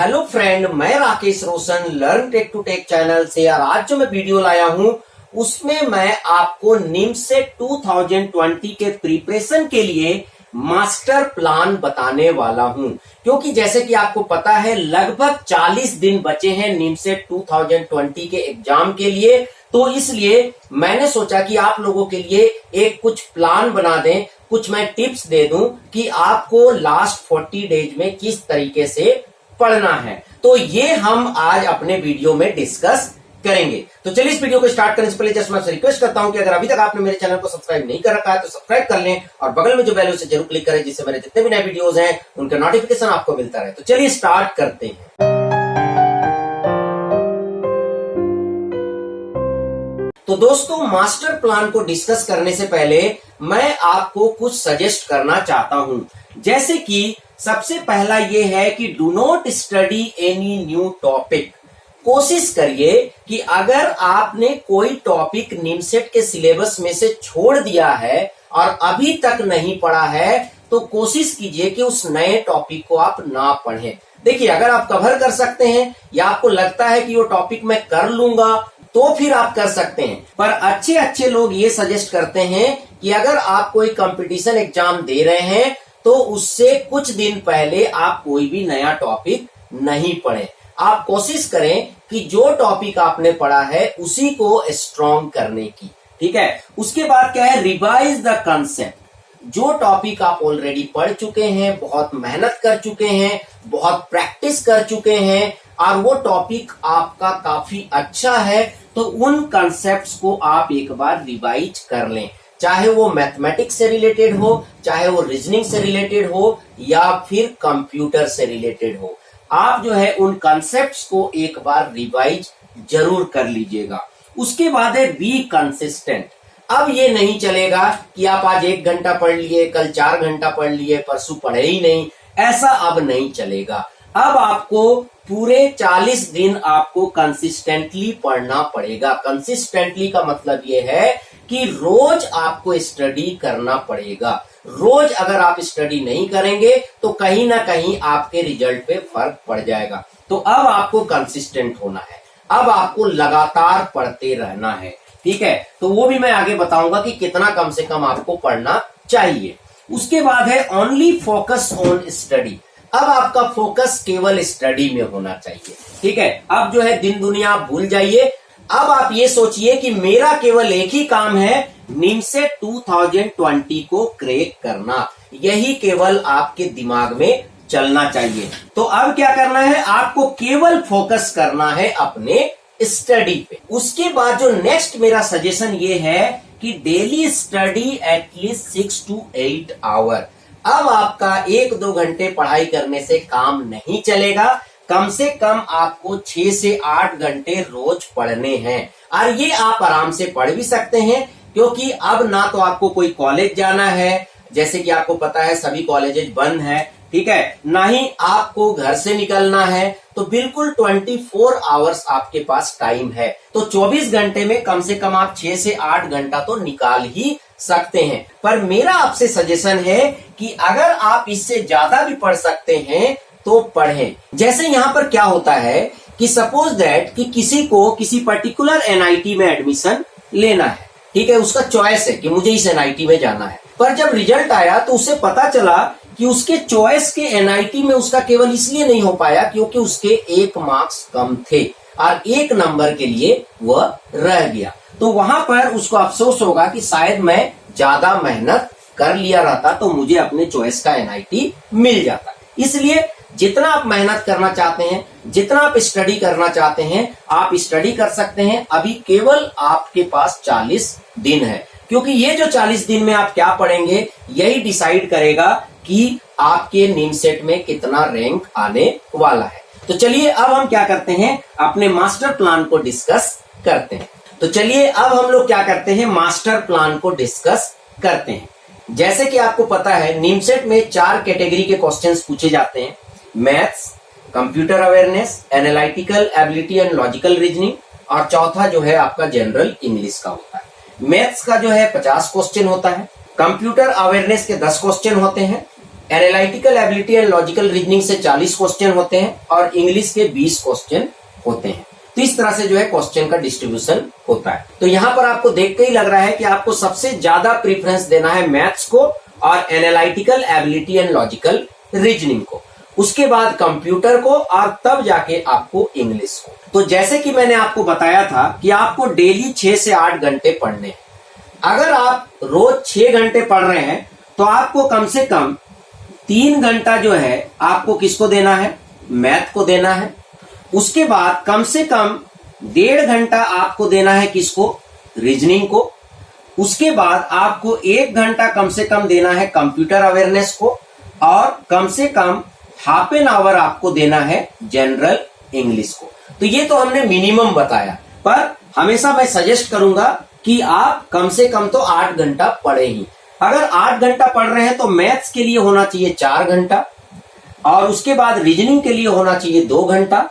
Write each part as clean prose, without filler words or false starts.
Hello friend, मैं Rakesh Roshan learn tech to tech channel से। और आज जो मैं वीडियो लाया हूं उसमें मैं आपको निमसेट 2020 के प्रिपरेशन के लिए मास्टर प्लान बताने वाला हूं, क्योंकि जैसे कि आपको पता है लगभग 40 दिन बचे हैं निमसेट 2020 के एग्जाम के लिए। तो इसलिए मैंने सोचा कि आप लोगों के लिए एक कुछ प्लान बना दें, कुछ मैं टिप्स दे दूं कि आपको लास्ट 40 डेज में किस तरीके से पढ़ना है। तो ये हम आज अपने वीडियो में डिस्कस करेंगे। तो चलिए इस वीडियो को स्टार्ट करने से पहले जस्ट मैं आपसे रिक्वेस्ट करता हूं कि अगर अभी तक आपने मेरे चैनल को सब्सक्राइब नहीं कर रखा है तो सब्सक्राइब कर लें और बगल में जो बेल उसे जरूर क्लिक करें, जिससे मेरे जितने भी नए वीडियोस हैं उनका नोटिफिकेशन आपको मिलता रहे। तो चलिए स्टार्ट करते हैं। तो दोस्तों, मास्टर प्लान को डिस्कस करने से पहले मैं आपको कुछ सजेस्ट करना चाहता हूं। जैसे कि सबसे पहला ये है कि do not study any new topic. कोशिश करिए कि अगर आपने कोई टॉपिक निमसेट के सिलेबस में से छोड़ दिया है और अभी तक नहीं पढ़ा है तो कोशिश कीजिए कि उस नए टॉपिक को आप ना पढ़ें। देखिए, अगर आप कवर कर सकते हैं या आपको लगता है कि वो टॉपिक मैं कर लूंगा तो फिर आप कर सकते हैं। पर अच्छे अच्छे लोग ये सजेस्ट करते हैं कि अगर आप कोई कंपटीशन एग्जाम दे रहे हैं तो उससे कुछ दिन पहले आप कोई भी नया टॉपिक नहीं पढ़ें। आप कोशिश करें कि जो टॉपिक आपने पढ़ा है उसी को स्ट्रॉन्ग करने की। ठीक है, उसके बाद क्या है, रिवाइज द कंसेप्ट। जो टॉपिक आप ऑलरेडी पढ़ चुके हैं, बहुत मेहनत कर चुके हैं, बहुत प्रैक्टिस कर चुके हैं और वो टॉपिक आपका काफी अच्छा है, तो उन कंसेप्ट्स को आप एक बार रिवाइज कर लें। चाहे वो मैथमेटिक्स से रिलेटेड हो, चाहे वो रीजनिंग से रिलेटेड हो या फिर कंप्यूटर से रिलेटेड हो, आप जो है उन कंसेप्ट्स को एक बार रिवाइज जरूर कर लीजिएगा। उसके बाद है बी कंसिस्टेंट। अब ये नहीं चलेगा कि आप आज 1 घंटा पढ़ लिए, कल 4 घंटा पढ़ लिए, परसों पढ़े ही नहीं, ऐसा अब नहीं चलेगा। अब आपको पूरे 40 दिन आपको कंसिस्टेंटली पढ़ना पड़ेगा। कंसिस्टेंटली का मतलब ये है कि रोज आपको स्टडी करना पड़ेगा। रोज अगर आप स्टडी नहीं करेंगे तो कहीं ना कहीं आपके रिजल्ट पे फर्क पड़ जाएगा। तो अब आपको कंसिस्टेंट होना है, अब आपको लगातार पढ़ते रहना है। ठीक है, तो वो भी मैं आगे बताऊंगा कि कितना कम से कम आपको पढ़ना चाहिए। उसके बाद है ओनली फोकस ऑन स्टडी। अब आपका फोकस केवल स्टडी में होना चाहिए। ठीक है, अब जो है दिन दुनिया आप भूल जाइए। अब आप ये सोचिए कि मेरा केवल एक ही काम है, निमसेट 2020 को क्रैक करना। यही केवल आपके दिमाग में चलना चाहिए। तो अब क्या करना है, आपको केवल फोकस करना है अपने स्टडी पे। उसके बाद जो नेक्स्ट मेरा सजेशन ये है कि daily study at least 6 to 8 hour. अब आपका 1-2 घंटे पढ़ाई करने से काम नहीं चलेगा, कम से कम आपको 6 से 8 घंटे रोज पढ़ने हैं। और ये आप आराम से पढ़ भी सकते हैं, क्योंकि अब ना तो आपको कोई कॉलेज जाना है, जैसे कि आपको पता है सभी कॉलेजेस बंद है। ठीक है, ना ही आपको घर से निकलना है, तो बिल्कुल 24 आवर्स आपके पास टाइम है। तो 24 घंटे में कम से कम आप 6 से 8 घंटा तो निकाल ही सकते हैं। पर मेरा आपसे सजेशन है कि अगर आप इससे ज्यादा भी पढ़ सकते हैं तो पढ़ें। जैसे यहाँ पर क्या होता है कि सपोज दैट कि किसी को किसी पर्टिकुलर एनआईटी में एडमिशन लेना है। ठीक है, उसका चॉइस है कि मुझे इस एनआईटी में जाना है। पर जब रिजल्ट आया तो उसे पता चला कि उसके चॉइस के एनआईटी में उसका केवल इसलिए नहीं हो पाया क्योंकि उसके 1 मार्क्स कम थे और 1 नंबर के लिए वह रह गया। तो वहां पर उसको अफसोस होगा कि शायद मैं ज्यादा मेहनत कर लिया रहता तो मुझे अपने चॉइस का एनआईटी मिल जाता। इसलिए जितना आप मेहनत करना चाहते हैं, जितना आप स्टडी करना चाहते हैं, आप स्टडी कर सकते हैं। अभी केवल आपके पास 40 दिन है, क्योंकि ये जो 40 दिन में आप क्या पढ़ेंगे यही डिसाइड करेगा कि आपके निमसेट में कितना रैंक आने वाला है। तो चलिए अब हम क्या करते हैं, अपने मास्टर प्लान को डिस्कस करते हैं। तो चलिए अब हम लोग क्या करते हैं, मास्टर प्लान को डिस्कस करते हैं। जैसे कि आपको पता है निमसेट में 4 कैटेगरी के क्वेश्चंस पूछे जाते हैं, maths, computer awareness, analytical ability and logical reasoning, और चौथा जो है आपका जनरल इंग्लिश का होता है। मैथ्स का जो है 50 क्वेश्चन होता है, कंप्यूटर अवेयरनेस के 10 क्वेश्चन होते हैं, analytical ability and logical reasoning से 40 क्वेश्चन होते हैं और इंग्लिश के 20 क्वेश्चन होते हैं। तो इस तरह से जो है क्वेश्चन का डिस्ट्रीब्यूशन होता है। तो यहां पर आपको देख के ही लग रहा है कि आपको सबसे ज्यादा प्रीफरेंस देना है मैथ्स को और analytical ability and logical reasoning को, उसके बाद कंप्यूटर को और तब जाके आपको इंग्लिश को। तो जैसे कि मैंने आपको बताया था कि आपको डेली 6 से 8 घंटे पढ़ने हैं। अगर आप रोज 6 घंटे पढ़ रहे हैं तो आपको कम से कम 3 घंटा जो है आपको किसको देना है, मैथ को देना है। उसके बाद कम से कम 1.5 घंटा आपको देना है किसको, रीजनिंग को। उसके बाद आपको 1 घंटा कम से कम देना है कंप्यूटर अवेयरनेस को और कम से कम हाफ एन आवर आपको देना है जनरल इंग्लिश को। तो ये तो हमने मिनिमम बताया, पर हमेशा मैं सजेस्ट करूंगा कि आप कम से कम तो 8 घंटा पढ़े ही। अगर 8 घंटा पढ़ रहे हैं तो मैथ्स के लिए होना चाहिए 4 घंटा और उसके बाद रीजनिंग के लिए होना चाहिए 2 घंटा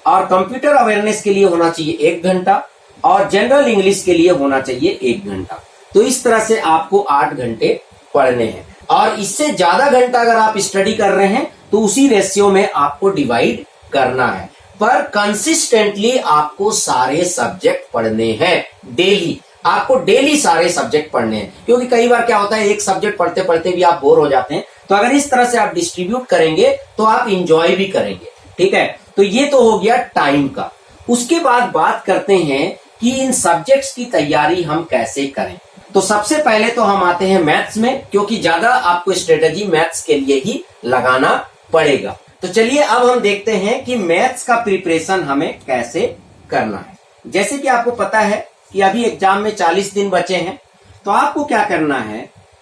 और कंप्यूटर अवेयरनेस के लिए होना चाहिए 1 घंटा और जनरल इंग्लिश के लिए होना चाहिए 1 घंटा। तो इस तरह से आपको 8 घंटे पढ़ने हैं और इससे ज्यादा घंटा अगर आप स्टडी कर रहे हैं तो उसी रेशियो में आपको डिवाइड करना है। पर कंसिस्टेंटली आपको सारे सब्जेक्ट पढ़ने हैं, डेली आपको डेली सारे सब्जेक्ट पढ़ने हैं, क्योंकि कई बार क्या होता है एक सब्जेक्ट पढ़ते पढ़ते भी आप बोर हो जाते हैं। तो अगर इस तरह से आप डिस्ट्रीब्यूट करेंगे तो आप इंजॉय भी करेंगे। ठीक है, तो ये तो हो गया टाइम का। उसके बाद बात करते हैं कि इन सब्जेक्ट्स की तैयारी हम कैसे करें। तो सबसे पहले तो हम आते हैं मैथ्स में, क्योंकि ज्यादा आपको स्ट्रेटेजी मैथ्स के लिए ही लगाना पड़ेगा। तो चलिए अब हम देखते हैं कि मैथ्स का प्रिपरेशन हमें कैसे करना है। जैसे कि आपको पता है कि अभी एग्जाम में 40 दिन बचे हैं, तो आपको क्या करना है,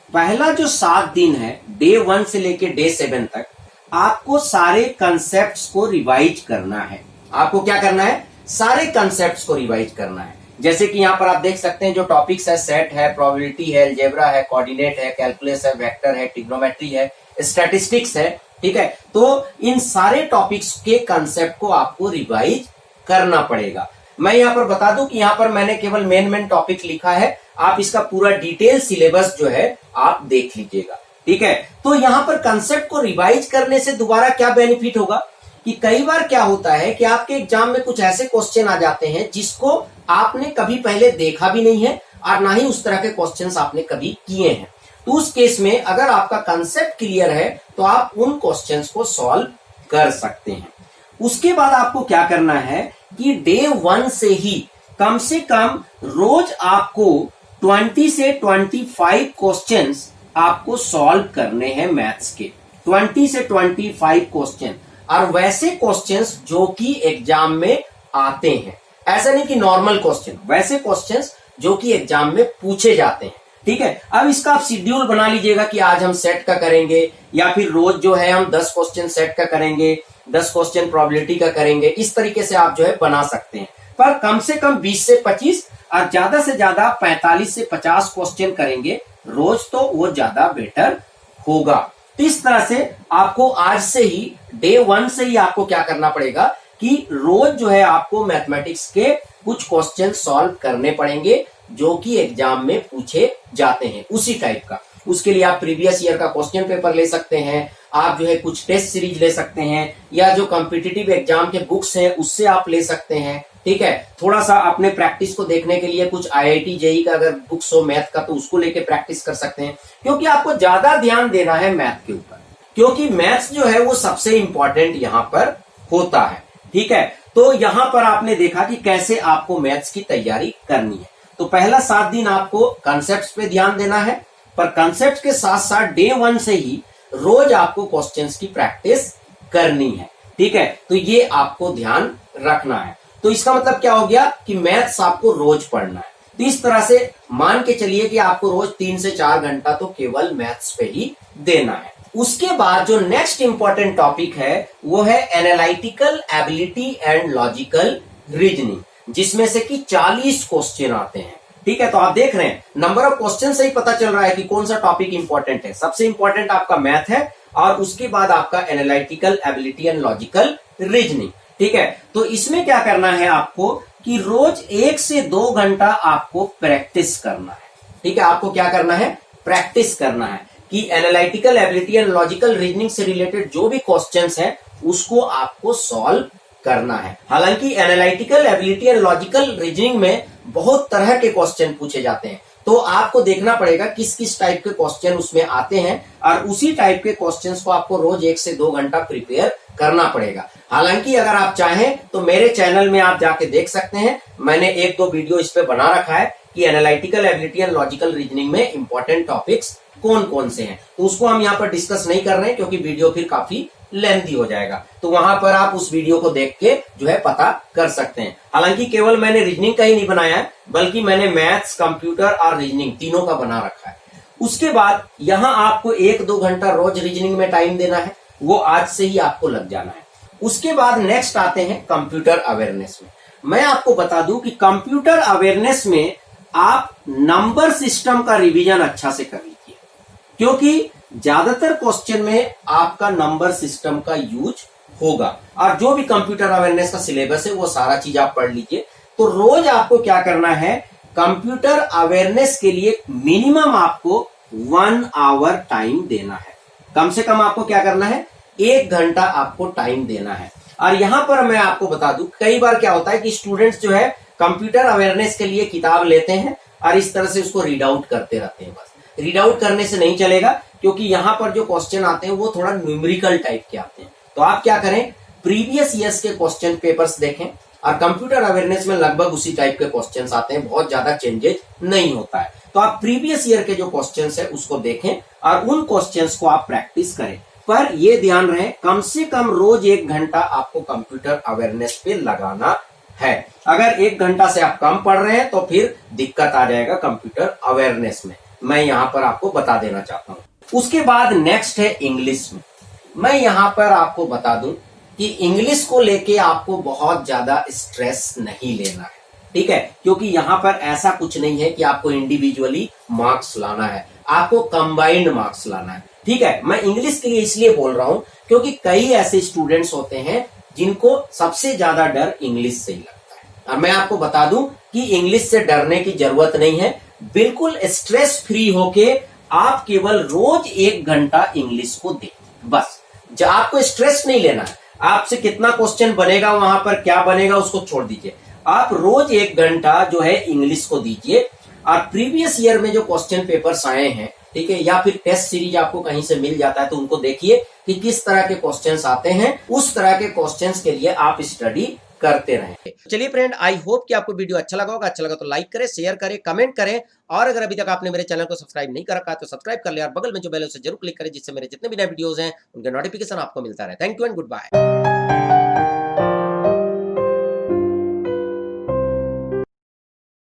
पहला जो 7 दिन है डे 1 से लेके डे 7 तक आपको सारे कंसेप्ट्स को रिवाइज करना है। आपको क्या करना है, सारे कंसेप्ट्स को रिवाइज करना है। जैसे कि यहाँ पर आप देख सकते हैं जो टॉपिक्स है, सेट है, प्रोबेबिलिटी है, अलजेब्रा है, कोऑर्डिनेट है, कैलकुलस है, वेक्टर है, ट्रिग्नोमेट्री है, स्टैटिस्टिक्स है। ठीक है, तो इन सारे टॉपिक्स के कंसेप्ट को आपको रिवाइज करना पड़ेगा। मैं यहाँ पर बता दूं कि यहाँ पर मैंने केवल मेन टॉपिक लिखा है, आप इसका पूरा डिटेल सिलेबस जो है आप देख लीजिएगा। ठीक है, तो यहाँ पर कंसेप्ट को रिवाइज करने से दोबारा क्या बेनिफिट होगा कि कई बार क्या होता है कि आपके एग्जाम में कुछ ऐसे क्वेश्चन आ जाते हैं जिसको आपने कभी पहले देखा भी नहीं है और ना ही उस तरह के क्वेश्चंस आपने कभी किए हैं। तो उस केस में अगर आपका कंसेप्ट क्लियर है तो आप उन क्वेश्चंस को सॉल्व कर सकते हैं। उसके बाद आपको क्या करना है कि डे 1 से ही कम से कम रोज आपको 20 से 25 क्वेश्चंस आपको सॉल्व करने हैं मैथ्स के, 20 से 25 क्वेश्चन, और वैसे क्वेश्चंस जो कि एग्जाम में आते हैं। ऐसा नहीं कि नॉर्मल क्वेश्चन, वैसे क्वेश्चंस जो कि एग्जाम में पूछे जाते हैं। ठीक है, अब इसका आप शेड्यूल बना लीजिएगा कि आज हम सेट का करेंगे या फिर रोज जो है हम 10 क्वेश्चन सेट का करेंगे, 10 क्वेश्चन प्रोबेबिलिटी का करेंगे। इस तरीके से आप जो है बना सकते हैं, पर कम से कम 20 से 25 और ज्यादा से ज्यादा 45 से 50 क्वेश्चन करेंगे रोज, तो वो ज्यादा बेटर होगा। तो इस तरह से आपको आज से ही डे 1 से ही आपको क्या करना पड़ेगा कि रोज जो है आपको मैथमेटिक्स के कुछ क्वेश्चन सॉल्व करने पड़ेंगे जो कि एग्जाम में पूछे जाते हैं उसी टाइप का। उसके लिए आप प्रीवियस ईयर का क्वेश्चन पेपर ले सकते हैं, आप जो है कुछ टेस्ट सीरीज ले सकते हैं, या जो कॉम्पिटिटिव एग्जाम के बुक्स हैं उससे आप ले सकते हैं। ठीक है, थोड़ा सा अपने प्रैक्टिस को देखने के लिए कुछ IIT JEE का अगर बुक्स हो मैथ का तो उसको लेके प्रैक्टिस कर सकते हैं, क्योंकि आपको ज्यादा ध्यान देना है मैथ के ऊपर, क्योंकि मैथ्स जो है वो सबसे इंपॉर्टेंट यहाँ पर होता है। ठीक है, तो यहाँ पर आपने देखा कि कैसे आपको मैथ्स की तैयारी करनी है। तो पहला 7 दिन आपको कंसेप्ट्स पे ध्यान देना है, पर कंसेप्ट के साथ साथ डे 1 से ही रोज आपको क्वेश्चंस की प्रैक्टिस करनी है। ठीक है, तो ये आपको ध्यान रखना है। तो इसका मतलब क्या हो गया कि मैथ्स आपको रोज पढ़ना है। तो इस तरह से मान के चलिए कि आपको रोज 3 से 4 घंटा तो केवल मैथ्स पे ही देना है। उसके बाद जो नेक्स्ट इंपॉर्टेंट टॉपिक है वो है analytical ability and logical reasoning, जिसमें से कि 40 क्वेश्चन आते हैं। ठीक है, तो आप देख रहे हैं नंबर ऑफ क्वेश्चन से ही पता चल रहा है कि कौन सा टॉपिक इंपॉर्टेंट है। सबसे इंपॉर्टेंट आपका मैथ है और उसके बाद आपका analytical ability and logical reasoning. ठीक है, तो इसमें क्या करना है आपको कि रोज 1 से 2 घंटा आपको प्रैक्टिस करना है। ठीक है, आपको क्या करना है, प्रैक्टिस करना है कि analytical ability and logical reasoning से रिलेटेड जो भी क्वेश्चंस हैं उसको आपको सॉल्व करना है। हालांकि analytical ability and logical reasoning में बहुत तरह के क्वेश्चन पूछे जाते हैं, तो आपको देखना पड़ेगा किस किस टाइप के क्वेश्चन उसमें आते हैं और उसी टाइप के क्वेश्चंस को आपको रोज 1 से 2 घंटा प्रिपेयर करना पड़ेगा। हालांकि अगर आप चाहें तो मेरे चैनल में आप जाके देख सकते हैं, मैंने 1-2 वीडियो इस पे बना रखा है कि analytical ability and logical reasoning में इंपॉर्टेंट टॉपिक्स कौन कौन से हैं। तो उसको हम यहाँ पर डिस्कस नहीं कर रहे हैं क्योंकि वीडियो फिर काफी लेंथी हो जाएगा, तो वहां पर आप उस वीडियो को देख के जो है पता कर सकते हैं। हालांकि केवल मैंने रीजनिंग का ही नहीं बनाया है, बल्कि मैंने मैथ्स, कंप्यूटर और रीजनिंग तीनों का बना रखा है। उसके बाद यहाँ आपको 1-2 घंटा रोज रीजनिंग में टाइम देना है, वो आज से ही आपको लग जाना है। उसके बाद नेक्स्ट आते हैं कंप्यूटर अवेयरनेस में। मैं आपको बता दूं कि कंप्यूटर अवेयरनेस में आप नंबर सिस्टम का रिवीजन अच्छा से कर लीजिए, क्योंकि ज्यादातर क्वेश्चन में आपका नंबर सिस्टम का यूज होगा। और जो भी कंप्यूटर अवेयरनेस का सिलेबस है वो सारा चीज आप पढ़ लीजिए। तो रोज आपको क्या करना है, कंप्यूटर अवेयरनेस के लिए मिनिमम आपको 1 आवर टाइम देना है। कम से कम आपको क्या करना है, 1 घंटा आपको टाइम देना है। और यहां पर मैं आपको बता दूं, कई बार क्या होता है कि स्टूडेंट्स जो है कंप्यूटर अवेयरनेस के लिए किताब लेते हैं और इस तरह से उसको रीड आउट करते रहते हैं। बस रीड आउट करने से नहीं चलेगा, क्योंकि यहां पर जो क्वेश्चन आते हैं वो थोड़ा न्यूमेरिकल टाइप के आते हैं। तो आप क्या करें, प्रीवियस ईयर्स के क्वेश्चन पेपर्स देखें, और कंप्यूटर अवेयरनेस में लगभग उसी टाइप के क्वेश्चंस आते हैं, बहुत ज्यादा चेंजेस नहीं होता है। तो आप प्रीवियस ईयर के जो क्वेश्चंस है उसको देखें और उन क्वेश्चंस को आप प्रैक्टिस करें। पर ये ध्यान रहे, कम से कम रोज 1 घंटा आपको कंप्यूटर अवेयरनेस पे लगाना है। अगर 1 घंटा से आप कम पढ़ रहे हैं तो फिर दिक्कत आ जाएगा कंप्यूटर अवेयरनेस में, मैं यहां पर आपको बता देना चाहता हूं। उसके बाद नेक्स्ट है इंग्लिश में। मैं यहां पर आपको बता दूं कि इंग्लिश को लेके आपको बहुत ज्यादा स्ट्रेस नहीं लेना है, ठीक है, क्योंकि यहां पर ऐसा कुछ नहीं है कि आपको इंडिविजुअली मार्क्स लाना है, आपको कंबाइंड मार्क्स लाना है। ठीक है, मैं इंग्लिश के लिए इसलिए बोल रहा हूं क्योंकि कई ऐसे स्टूडेंट्स होते हैं जिनको सबसे ज्यादा डर इंग्लिश से ही लगता है। और मैं आपको बता दूं कि इंग्लिश से डरने की जरूरत नहीं है, बिल्कुल स्ट्रेस फ्री होके आप केवल रोज 1 घंटा इंग्लिश को दें। बस आपको स्ट्रेस नहीं लेना है, आपसे कितना क्वेश्चन बनेगा, वहां पर क्या बनेगा उसको छोड़ दीजिए। आप रोज 1 घंटा जो है इंग्लिश को दीजिए। और प्रीवियस ईयर में जो क्वेश्चन पेपर्स आए हैं, ठीक है, या फिर टेस्ट सीरीज आपको कहीं से मिल जाता है तो उनको देखिए कि किस तरह के क्वेश्चंस आते हैं, उस तरह के क्वेश्चंस के लिए आप स्टडी करते रहें। चलिए फ्रेंड, आई होप कि आपको वीडियो अच्छा लगा होगा। अच्छा लगा तो लाइक करें, शेयर करें, कमेंट करें, और अगर अभी तक आपने मेरे चैनल को सब्सक्राइब नहीं कर रखा है तो सब्सक्राइब कर ले और बगल में जो बेल है उसे जरूर क्लिक करें, जिससे मेरे जितने भी नए वीडियोस हैं उनके नोटिफिकेशन आपको मिलता रहे। Thank you and good bye.